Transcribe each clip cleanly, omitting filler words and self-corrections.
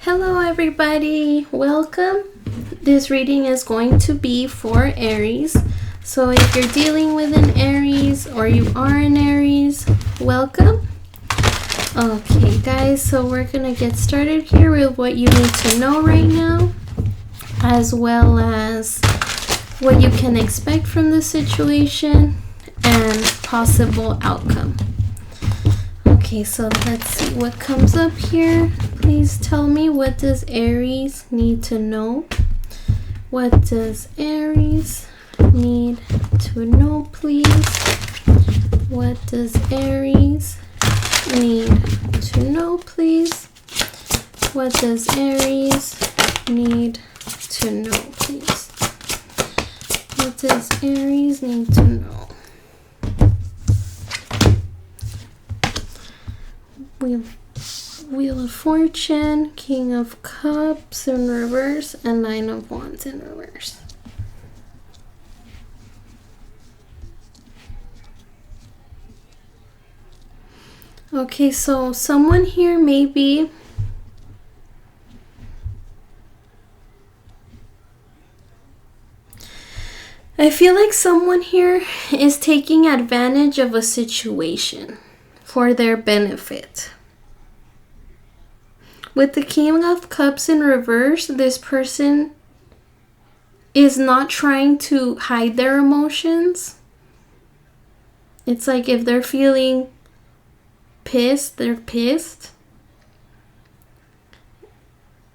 Hello everybody, welcome. This reading is going to be for Aries. So if you're dealing with an Aries or you are an Aries, welcome. Okay guys, so we're gonna get started here with what you need to know right now, as well as what you can expect from the situation and possible outcome. Okay, so let's see what comes up here. Please tell me, what does Aries need to know? What does Aries need to know, please? What does Aries need to know, please? What does Aries need to know, please? What does Aries need to know? Wheel of Fortune, King of Cups in reverse, and Nine of Wands in reverse. Okay, so someone here maybe I feel like someone here is taking advantage of a situation for their benefit. With the King of Cups in reverse, this person is not trying to hide their emotions. It's like if they're feeling pissed, they're pissed.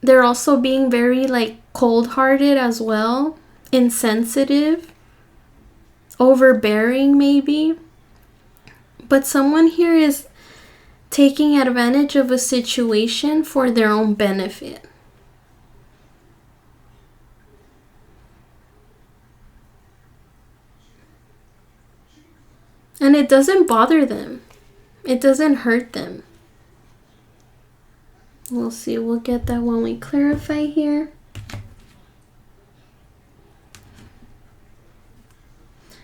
They're also being very cold-hearted as well, insensitive, overbearing maybe. But someone here is taking advantage of a situation for their own benefit. And it doesn't bother them. It doesn't hurt them. We'll see. We'll get that when we clarify here.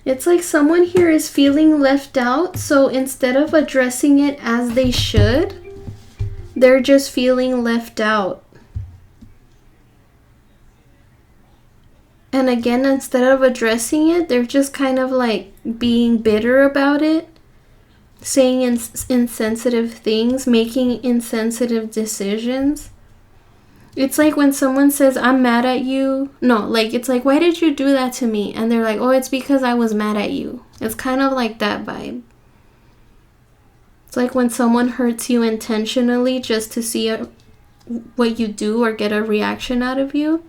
It's like someone here is feeling left out, so instead of addressing it as they should, they're just feeling left out. And again, instead of addressing it, they're just kind of being bitter about it, saying insensitive things, making insensitive decisions. It's like when someone says, I'm mad at you. No, it's like, why did you do that to me? And they're like, oh, it's because I was mad at you. It's kind of like that vibe. It's like when someone hurts you intentionally just to see what you do or get a reaction out of you.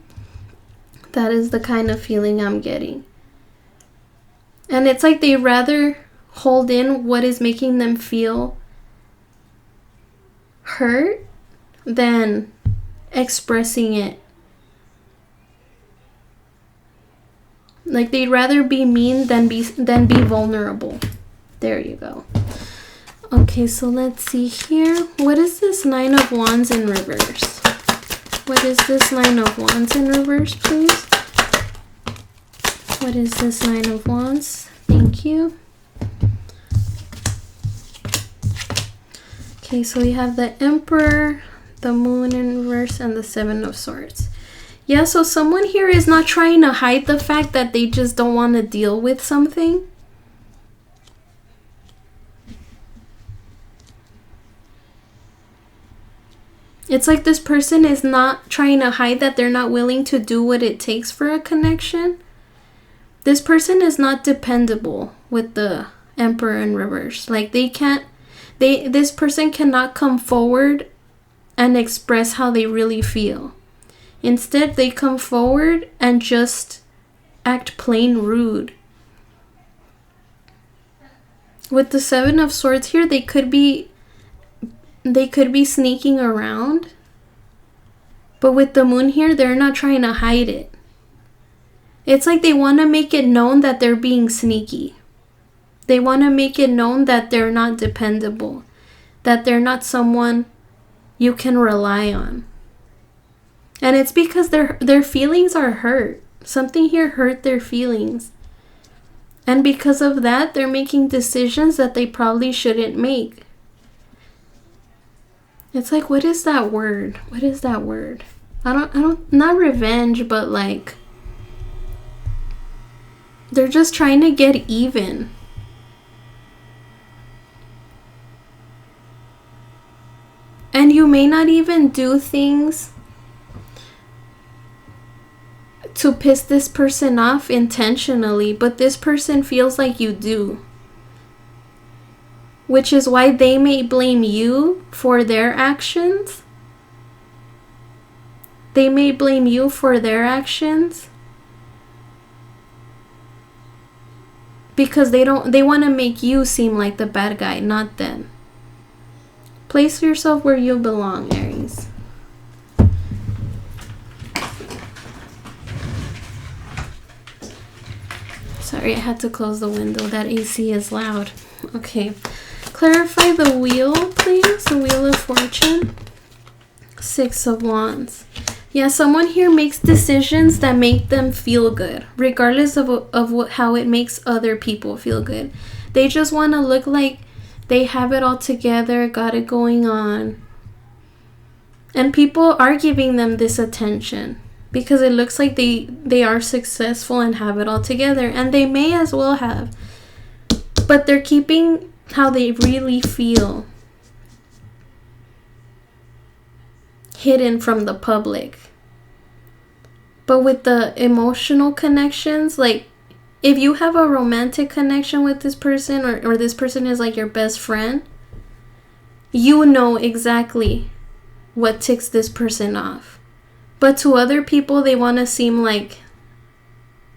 That is the kind of feeling I'm getting. And it's like they rather hold in what is making them feel hurt than expressing it. They'd rather be mean than be vulnerable. There you go. Okay, so let's see here. What is this Nine of Wands in reverse? What is this Nine of Wands in reverse, please? What is this Nine of Wands? Thank you. Okay, so we have the Emperor, the Moon in reverse, and the Seven of Swords. Yeah, so someone here is not trying to hide the fact that they just don't want to deal with something. It's like this person is not trying to hide that they're not willing to do what it takes for a connection. This person is not dependable with the Emperor in reverse. This person cannot come forward and express how they really feel. Instead, they come forward and just act plain rude. With the Seven of Swords here, they could be sneaking around. But with the Moon here, they're not trying to hide it. It's like they want to make it known that they're being sneaky. They want to make it known that they're not dependable, that they're not someone you can rely on. And it's because their feelings are hurt. Something here hurt their feelings. And because of that, they're making decisions that they probably shouldn't make. It's like, what is that word? What is that word? Not revenge, but like, they're just trying to get even. And you may not even do things to piss this person off intentionally, but this person feels like you do. Which is why they may blame you for their actions. They may blame you for their actions. Because they want to make you seem like the bad guy, not them. Place yourself where you belong, Aries. Sorry, I had to close the window. That AC is loud. Okay. Clarify the wheel, please. The Wheel of Fortune. 6 of Wands. Yeah, someone here makes decisions that make them feel good, regardless of how it makes other people feel good. They just want to look like they have it all together, got it going on. And people are giving them this attention because it looks like they are successful and have it all together. And they may as well have. But they're keeping how they really feel hidden from the public. But with the emotional connections, like if you have a romantic connection with this person, or this person is like your best friend, you know exactly what ticks this person off. But to other people, they want to seem like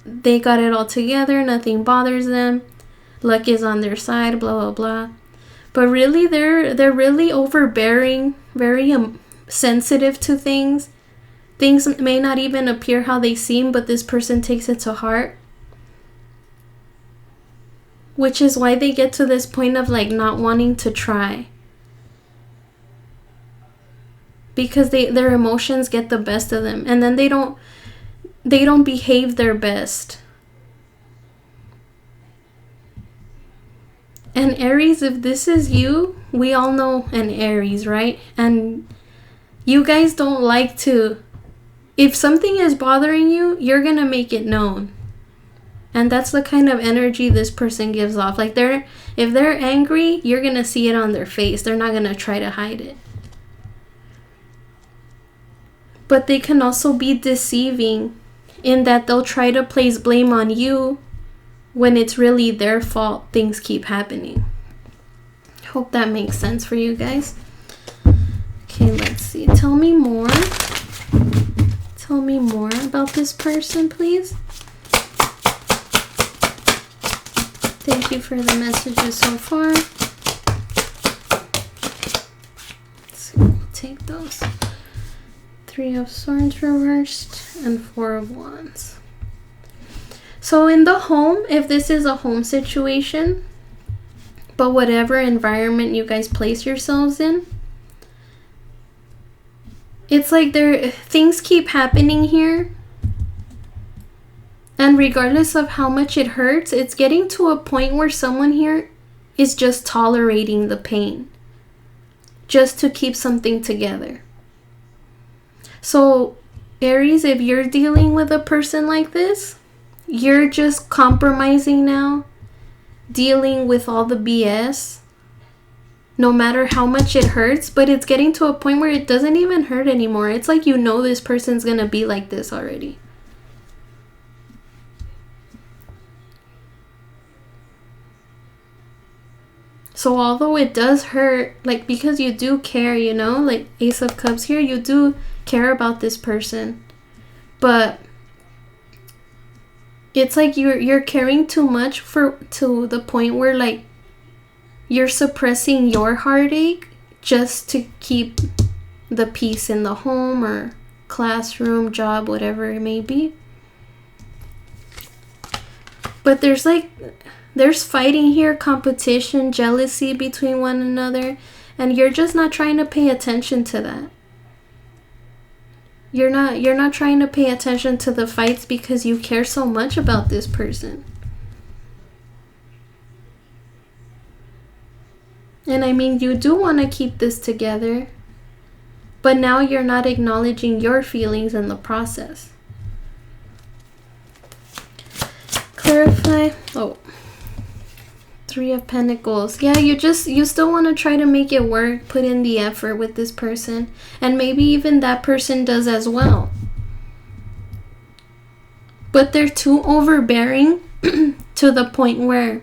they got it all together, nothing bothers them, luck is on their side, blah blah blah. But really, they're really overbearing, very sensitive to things. Things may not even appear how they seem, but this person takes it to heart. Which is why they get to this point of like not wanting to try. Because their emotions get the best of them. And then they don't behave their best. And Aries, if this is you, we all know an Aries, right? And you guys don't like to... If something is bothering you, you're going to make it known. And that's the kind of energy this person gives off. Like if they're angry, you're going to see it on their face. They're not going to try to hide it. But they can also be deceiving in that they'll try to place blame on you when it's really their fault things keep happening. Hope that makes sense for you guys. Okay, let's see. Tell me more. Tell me more about this person, please. Thank you for the messages so far. Let's see, we'll take those. 3 of Swords reversed and 4 of Wands. So in the home, if this is a home situation, but whatever environment you guys place yourselves in, it's like things keep happening here. And regardless of how much it hurts, it's getting to a point where someone here is just tolerating the pain just to keep something together. So, Aries, if you're dealing with a person like this, you're just compromising now, dealing with all the BS, no matter how much it hurts, but it's getting to a point where it doesn't even hurt anymore. It's like you know this person's gonna be like this already. So although it does hurt, like, because you do care, you know, like Ace of Cups here, you do care about this person, but it's like you're caring too much to the point where like you're suppressing your heartache just to keep the peace in the home or classroom, job, whatever it may be. But there's fighting here, competition, jealousy between one another, and you're just not trying to pay attention to that. You're not trying to pay attention to the fights because you care so much about this person. And I mean, you do want to keep this together. But now you're not acknowledging your feelings in the process. Clarify. Oh. 3 of Pentacles. Yeah, you still want to try to make it work, put in the effort with this person, and maybe even that person does as well. But they're too overbearing to the point where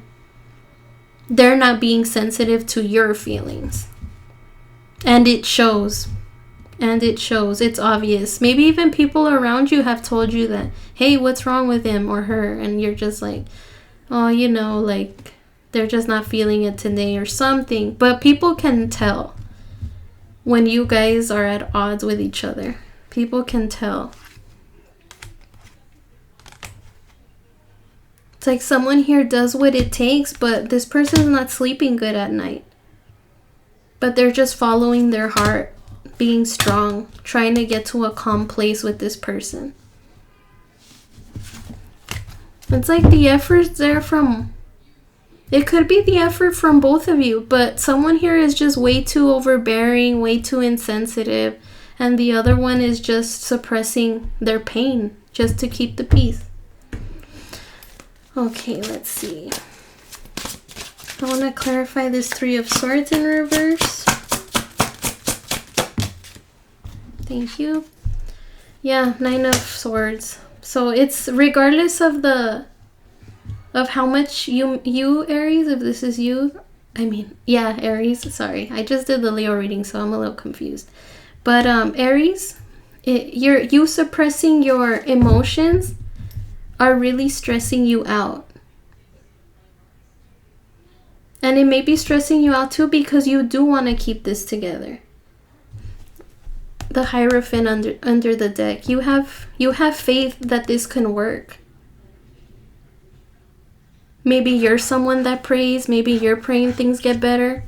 they're not being sensitive to your feelings. And it shows. And it shows. It's obvious. Maybe even people around you have told you that, hey, what's wrong with him or her? And you're just like, oh, you know, like, they're just not feeling it today or something. But people can tell when you guys are at odds with each other. People can tell. It's like someone here does what it takes, but this person's not sleeping good at night. But they're just following their heart, being strong, trying to get to a calm place with this person. It's like the effort's there from... It could be the effort from both of you, but someone here is just way too overbearing, way too insensitive, and the other one is just suppressing their pain just to keep the peace. Okay, let's see. I want to clarify this 3 of Swords in reverse. Thank you. Yeah, 9 of Swords. So it's regardless of how much you Aries, if this is you, Aries, sorry, I just did the Leo reading, so I'm a little confused. But Aries, you suppressing your emotions are really stressing you out. And it may be stressing you out too because you do want to keep this together. The Hierophant under the deck. You have faith that this can work. Maybe you're someone that prays. Maybe you're praying things get better.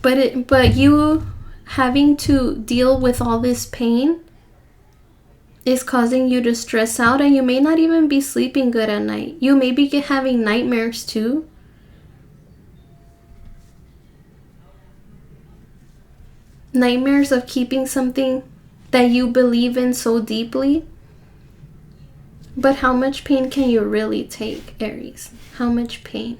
But you having to deal with all this pain is causing you to stress out, and you may not even be sleeping good at night. You may be having nightmares too. Nightmares of keeping something that you believe in so deeply. But how much pain can you really take, Aries? How much pain?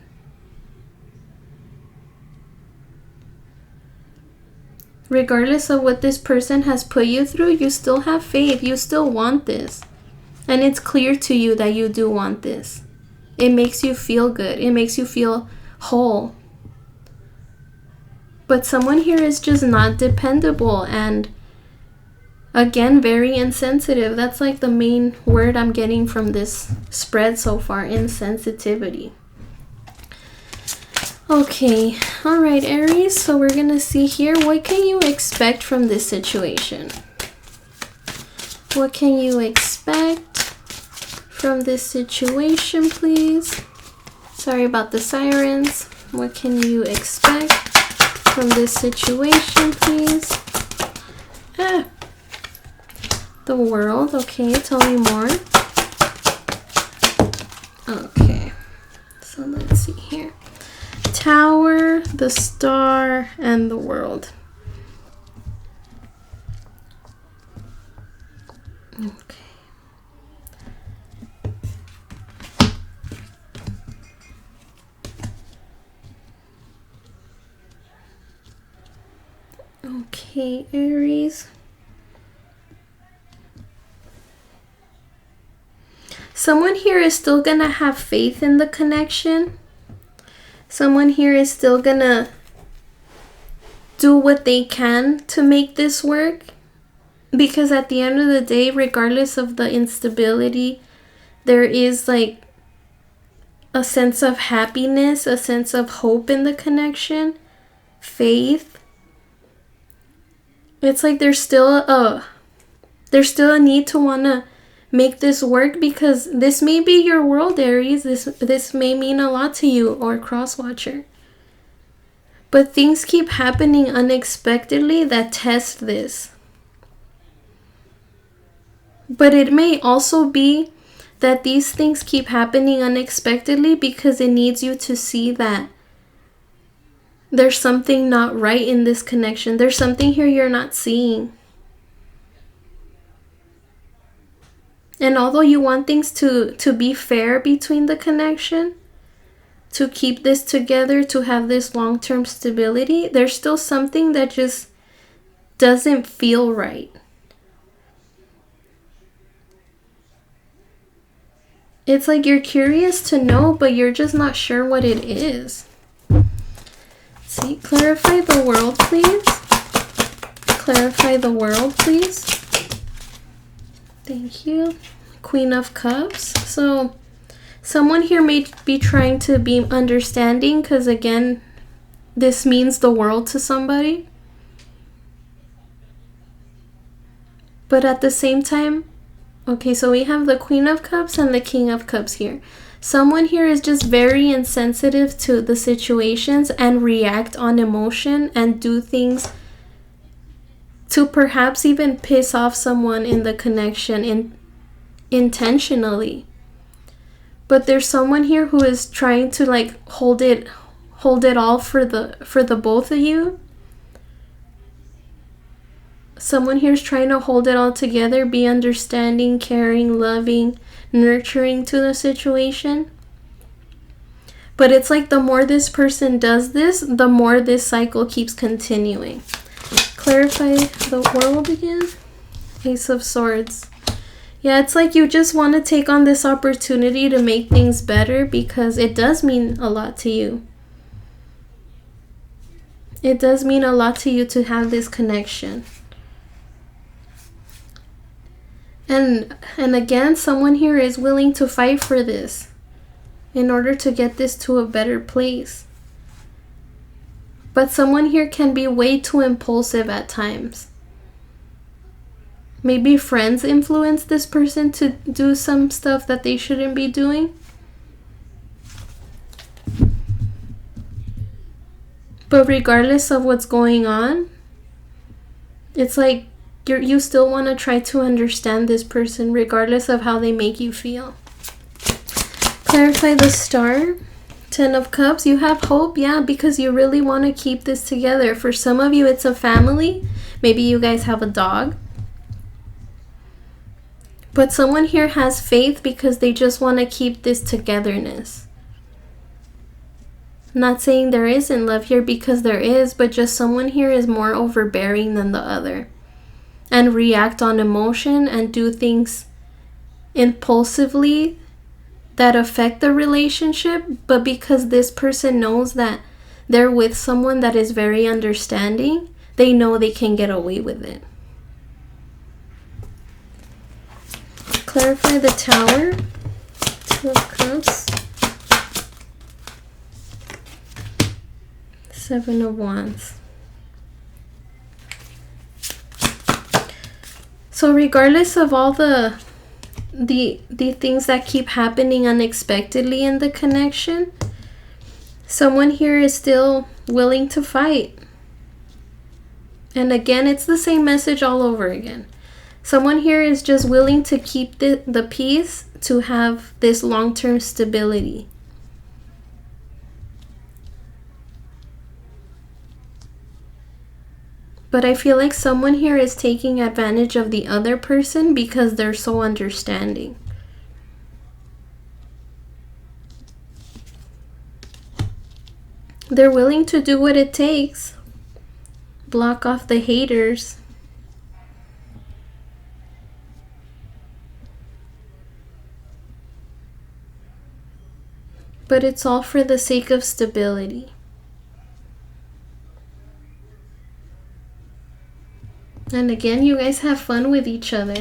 Regardless of what this person has put you through, you still have faith. You still want this. And it's clear to you that you do want this. It makes you feel good. It makes you feel whole. But someone here is just not dependable and, again, very insensitive. That's like the main word I'm getting from this spread so far, insensitivity. Okay, all right, Aries, so we're gonna see here, what can you expect from this situation? What can you expect from this situation, please? Sorry about the sirens. What can you expect from this situation, please? The World. Okay, tell me more. Okay, so let's see here. Tower, the Star, and the World. Okay. Okay, Aries. Someone here is still gonna have faith in the connection. Someone here is still gonna do what they can to make this work. Because at the end of the day, regardless of the instability, there is like a sense of happiness, a sense of hope in the connection, faith. It's like there's still a need to want to make this work, because this may be your world, Aries. This may mean a lot to you, or Crosswatcher. But things keep happening unexpectedly that test this. But it may also be that these things keep happening unexpectedly because it needs you to see that There's something not right in this connection. There's something here you're not seeing. And although you want things to be fair between the connection, to keep this together, to have this long-term stability, there's still something that just doesn't feel right. It's like you're curious to know, but you're just not sure what it is. See, clarify the world, please. Clarify the world, please. Thank you. Queen of Cups. So someone here may be trying to be understanding because, again, this means the world to somebody. But at the same time, okay, so we have the Queen of Cups and the King of Cups here. Someone here is just very insensitive to the situations and react on emotion and do things to perhaps even piss off someone in the connection intentionally. But there's someone here who is trying to like hold it all for the both of you. Someone here is trying to hold it all together, be understanding, caring, loving, nurturing to the situation. But it's like the more this person does this, the more this cycle keeps continuing. Clarify the world again. Ace of Swords. Yeah, it's like you just want to take on this opportunity to make things better because it does mean a lot to you. It does mean a lot to you to have this connection. And again, someone here is willing to fight for this in order to get this to a better place. But someone here can be way too impulsive at times. Maybe friends influence this person to do some stuff that they shouldn't be doing. But regardless of what's going on, it's like you still want to try to understand this person regardless of how they make you feel. Clarify the Star. 10 of Cups. You have hope, yeah, because you really want to keep this together. For some of you, it's a family. Maybe you guys have a dog. But someone here has faith because they just want to keep this togetherness. Not saying there isn't love here, because there is, but just someone here is more overbearing than the other and react on emotion and do things impulsively that affect the relationship. But because this person knows that they're with someone that is very understanding, they know they can get away with it. Clarify the Tower. 2 of Cups. 7 of Wands. So regardless of all the things that keep happening unexpectedly in the connection, someone here is still willing to fight. And again, it's the same message all over again. Someone here is just willing to keep the peace to have this long-term stability. But I feel like someone here is taking advantage of the other person because they're so understanding. They're willing to do what it takes. Block off the haters. But it's all for the sake of stability. And again, you guys have fun with each other.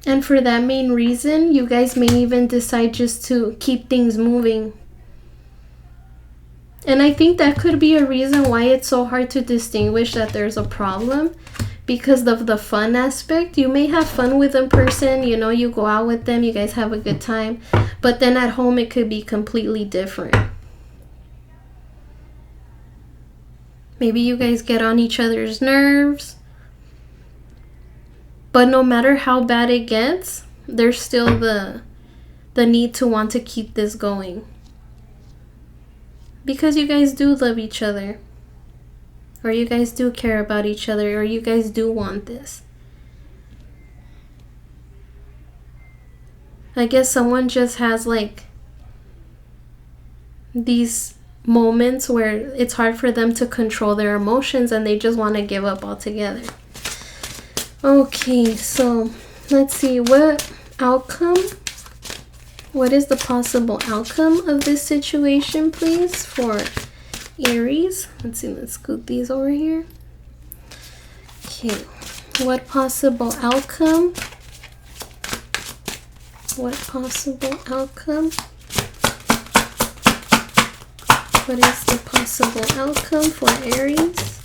And for that main reason, you guys may even decide just to keep things moving. And I think that could be a reason why it's so hard to distinguish that there's a problem. Because of the fun aspect. You may have fun with a person, you know, you go out with them, you guys have a good time. But then at home, it could be completely different. Maybe you guys get on each other's nerves. But no matter how bad it gets, there's still the the need to want to keep this going. Because you guys do love each other. Or you guys do care about each other. Or you guys do want this. I guess someone just has like these moments where it's hard for them to control their emotions and they just want to give up altogether. Okay, so let's see what is the possible outcome of this situation, please, for Aries. Let's see, let's scoot these over here. Okay, what possible outcome? What possible outcome? What is the possible outcome for Aries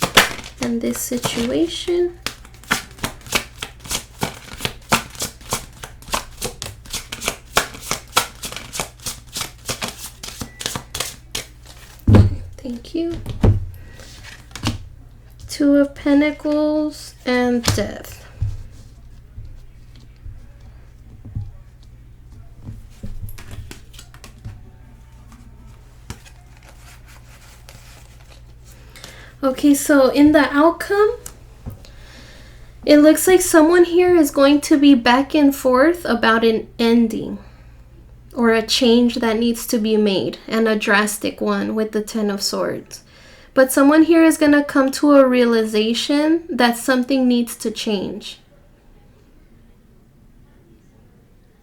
in this situation? Thank you. Two of Pentacles and Death. Okay, so in the outcome, it looks like someone here is going to be back and forth about an ending or a change that needs to be made, and a drastic one with the Ten of Swords. But someone here is going to come to a realization that something needs to change.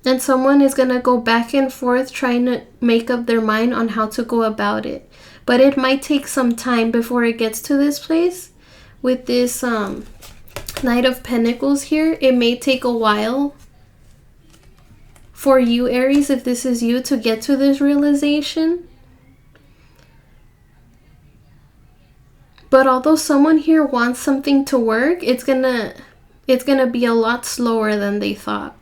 And someone is going to go back and forth trying to make up their mind on how to go about it. But it might take some time before it gets to this place. With this Knight of Pentacles here, it may take a while for you, Aries, if this is you, to get to this realization. But although someone here wants something to work, it's gonna be a lot slower than they thought.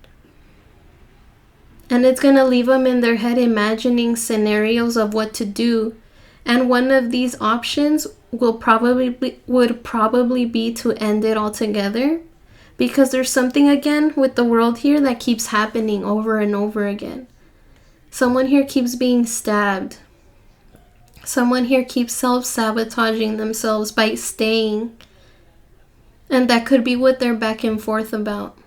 And it's gonna leave them in their head imagining scenarios of what to do. And one of these options would probably be to end it altogether, because there's something again with the World here that keeps happening over and over again. Someone here keeps being stabbed. Someone here keeps self-sabotaging themselves by staying. And that could be what they're back and forth about.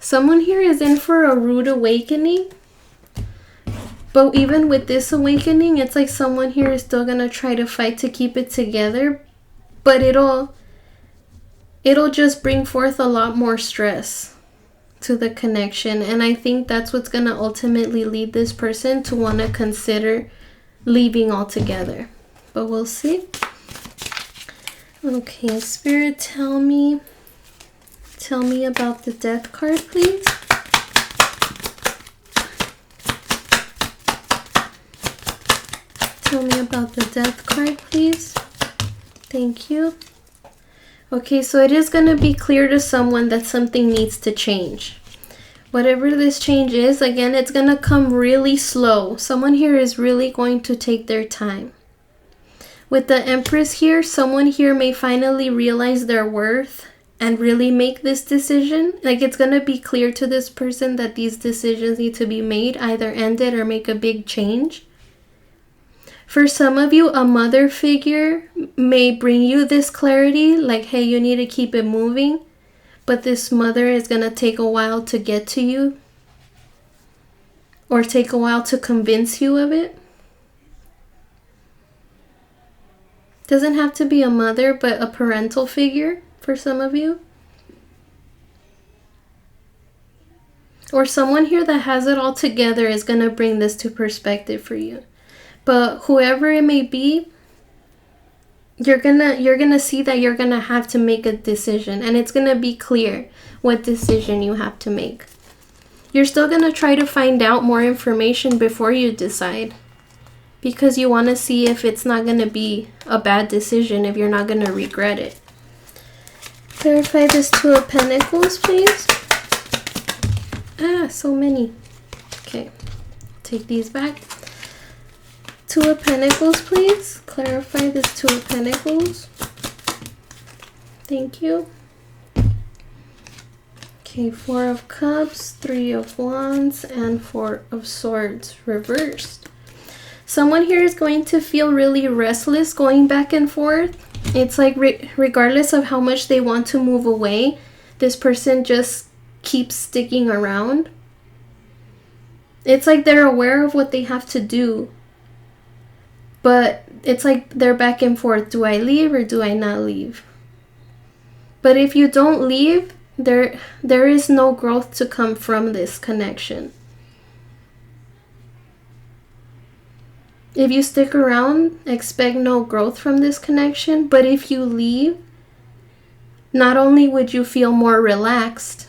Someone here is in for a rude awakening. But even with this awakening, it's like someone here is still going to try to fight to keep it together. But it'll just bring forth a lot more stress to the connection. And I think that's what's going to ultimately lead this person to want to consider leaving altogether. But we'll see. Okay, Spirit, tell me about the Death card, please. Tell me about the Death card, please. Thank you. Okay, so it is going to be clear to someone that something needs to change. Whatever this change is, again, it's going to come really slow. Someone here is really going to take their time. With the Empress here, someone here may finally realize their worth and really make this decision. Like, it's going to be clear to this person that these decisions need to be made, either end it or make a big change. For some of you, a mother figure may bring you this clarity, like, hey, you need to keep it moving. But this mother is going to take a while to get to you, or take a while to convince you of it. Doesn't have to be a mother, but a parental figure for some of you. Or someone here that has it all together is going to bring this to perspective for you. But whoever it may be, you're gonna see that you're gonna have to make a decision, and it's gonna be clear what decision you have to make. You're still gonna try to find out more information before you decide, because you want to see if it's not gonna be a bad decision, if you're not gonna regret it. Clarify this Two of Pentacles, please. So many. Okay, take these back. Two of Pentacles, please. Clarify this Two of Pentacles. Thank you. Okay, Okay, Four of Cups, Three of Wands, and Four of Swords reversed. Someone here is going to feel really restless going back and forth. It's like regardless of how much they want to move away, this person just keeps sticking around. It's like they're aware of what they have to do, but it's like they're back and forth. Do I leave or do I not leave? But if you don't leave, there is no growth to come from this connection. If you stick around, expect no growth from this connection. But if you leave, not only would you feel more relaxed,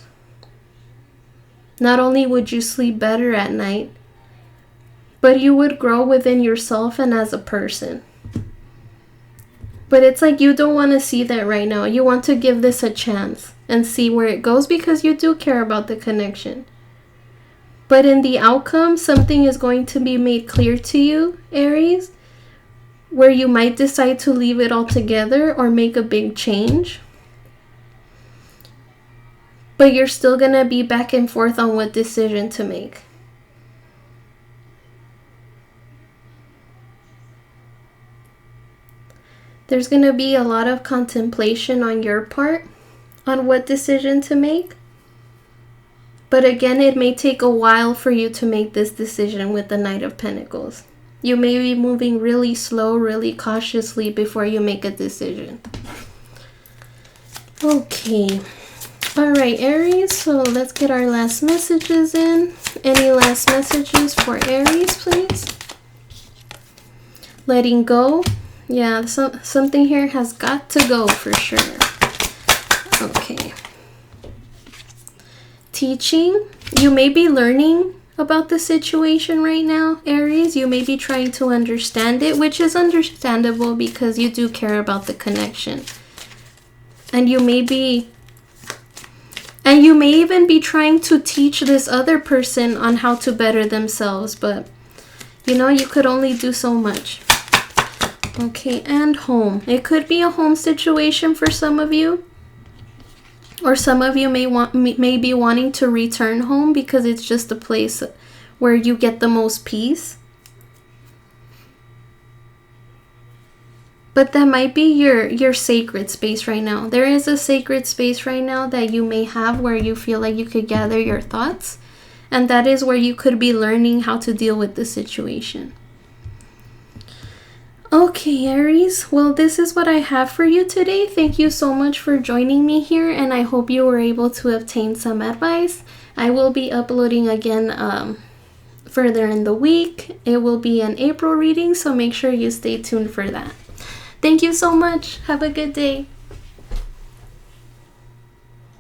not only would you sleep better at night, but you would grow within yourself and as a person. But it's like you don't want to see that right now. You want to give this a chance and see where it goes because you do care about the connection. But in the outcome, something is going to be made clear to you, Aries, where you might decide to leave it all together or make a big change. But you're still going to be back and forth on what decision to make. There's going to be a lot of contemplation on your part on what decision to make. But again, it may take a while for you to make this decision with the Knight of Pentacles. You may be moving really slow, really cautiously before you make a decision. Okay. All right, Aries, so let's get our last messages in. Any last messages for Aries, please? Letting go. Yeah, something here has got to go for sure. Okay. Teaching. You may be learning about the situation right now, Aries. You may be trying to understand it, which is understandable because you do care about the connection. And you may even be trying to teach this other person on how to better themselves, but you know, you could only do so much. Okay, and home. It could be a home situation for some of you. Or some of you may be wanting to return home because it's just a place where you get the most peace. But that might be your sacred space right now. There is a sacred space right now that you may have where you feel like you could gather your thoughts. And that is where you could be learning how to deal with the situation. Okay, Aries, well, this is what I have for you today. Thank you so much for joining me here, and I hope you were able to obtain some advice. I will be uploading again further in the week. It will be an April reading, so make sure you stay tuned for that. Thank you so much. Have a good day.